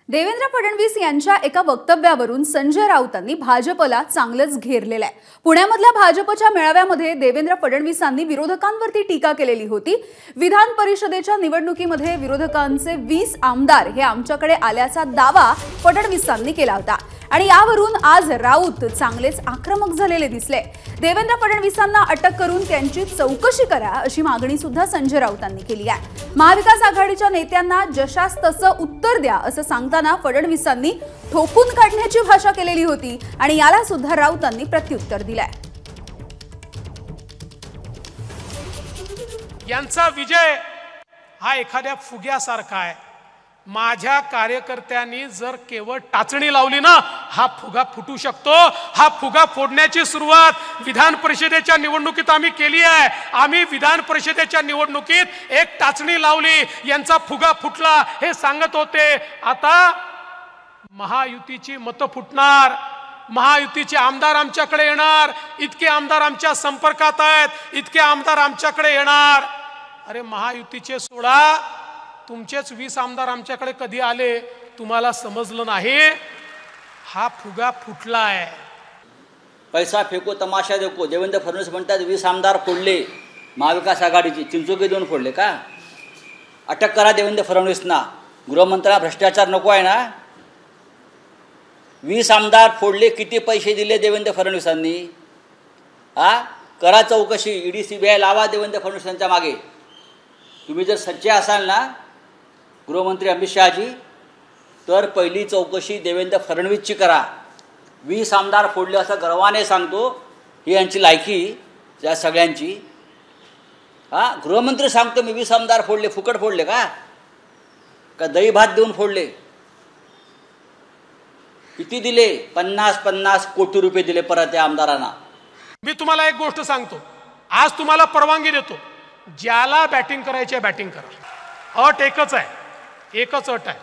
देवेंद्र फडणवीस यांच्या एका वक्तव्यावरून संजय राऊतांनी भाजपला चांगलंच घेरलेलं आहे। पुण्यामधल्या भाजपच्या मेळाव्यामध्ये देवेंद्र फडणवीसांनी विरोधकांवरती टीका केलेली होती। विधान परिषदेच्या निवडणुकीमध्ये विरोधकांचे 20 आमदार हे आमच्याकडे आल्याचा दावा फडणवीसांनी केला होता आणि यावरून आज राऊत चांगलेच आक्रमक झालेले दिसले। देवेंद्र फडणवीसांना अटक करून त्यांची चौकशी करा अशी मागणी सुद्धा संजय राऊतांनी केली आहे। महाविकास आघाडीच्या नेत्यांना जशास तसं उत्तर द्या असं सांगताना फडणवीसांनी ठोकून काढण्याची भाषा केलेली होती आणि याला सुद्धा राऊतांनी प्रत्युत्तर दिलंय। यांचा विजय हा एखाद्या फुग्यासारखा आहे। माझ्या कार्यकर्त्यांनी जर केवळ टाचणी लावली ना, हा फुगा फुटू शकतो। हा फुगा फोडण्याची सुरुवात विधान परिषदेच्या निवडणुकीत आम्ही केली आहे। आम्ही विधान परिषदेच्या निवडणुकीत एक टाचणी लावली, यांचा फुगा फुटला हे सांगत होते। आता महायुतीची मतं फुटणार, महायुतीचे आमदार आमच्याकडे येणार, इतके आमदार आमच्या संपर्कात आहेत, इतके आमदार आमच्याकडे येणार। अरे महायुतीचे सोडा, तुमचेच 20 आमदार आमच्याकडे कधी आले तुम्हाला समजलं नाही। हा फुगा फुटला आहे। पैसा फेको तमाशा देखो। देवेंद्र फडणवीस म्हणतात 20 आमदार फोडले महाविकास आघाडीचे, चिंचोके देऊन फोडले का? अटक करा देवेंद्र फडणवीसना। गृहमंत्र्यांना भ्रष्टाचार नको आहे ना? 20 आमदार फोडले, किती पैसे दिले देवेंद्र फडणवीसांनी? करा चौकशी, ईडी सीबीआय लावा देवेंद्र फडणवीसांच्या मागे। तुम्ही जर सच्चे असाल ना गृहमंत्री अमित शहाजी, तर पहिली चौकशी देवेंद्र फडणवीसची करा। 20 आमदार फोडले असं गर्वाने सांगतो, ही यांची लायकी या सगळ्यांची। गृहमंत्री सांगतो मी 20 आमदार फोडले, फुकट फोडले का दही भात देऊन फोडले? किती दिले? 50-50 कोटी रुपये दिले परत त्या आमदारांना। मी तुम्हाला एक गोष्ट सांगतो, आज तुम्हाला परवानगी देतो, ज्याला बॅटिंग करायची आहे बॅटिंग करा। अट एकच आहे, एकच अट आहे,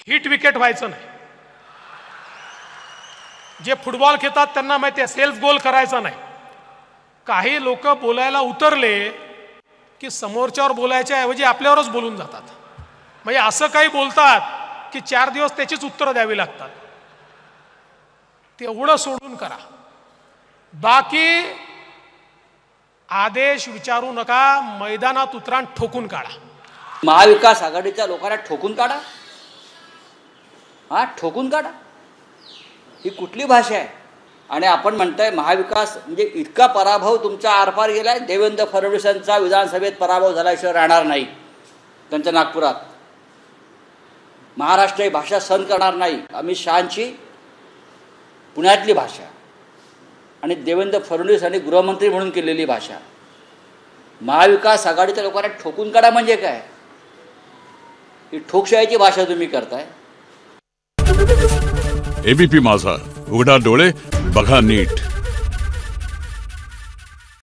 हिट विकेट व्हायचं नाही। जे फुटबॉल खेळतात त्यांना माहिती आहे सेल्फ गोल करायचा नाही। काही लोक बोलायला उतरले की समोरच्यावर बोलायच्या ऐवजी आपल्यावरच बोलून जातात। म्हणजे असं काही बोलतात की 4 दिवस त्याचीच उत्तरं द्यावी लागतात। तेवढं सोडून करा, बाकी आदेश विचारू नका। मैदानात उतरा, ठोकून काढा। महाविकास आघाडीच्या लोकांना ठोकून काढा। ठोकून काढा, ही कुठली भाषा आहे? आणि आपण म्हणताय महाविकास म्हणजे इतका पराभव तुमचा आरपार गेलाय। देवेंद्र फडणवीसांचा विधानसभेत पराभव झाल्याशिवाय राहणार नाही त्यांच्या नागपुरात। महाराष्ट्र ही भाषा सहन करणार नाही। अमित शहांची पुण्यातली भाषा आणि देवेंद्र फडणवीस आणि गृहमंत्री म्हणून केलेली भाषा। महाविकास आघाडीच्या लोकांना ठोकून काढा म्हणजे काय? ही ठोकशाहीची भाषा तुम्ही करताय। एबीपी माझा, उघडा डोळे बघा नीट।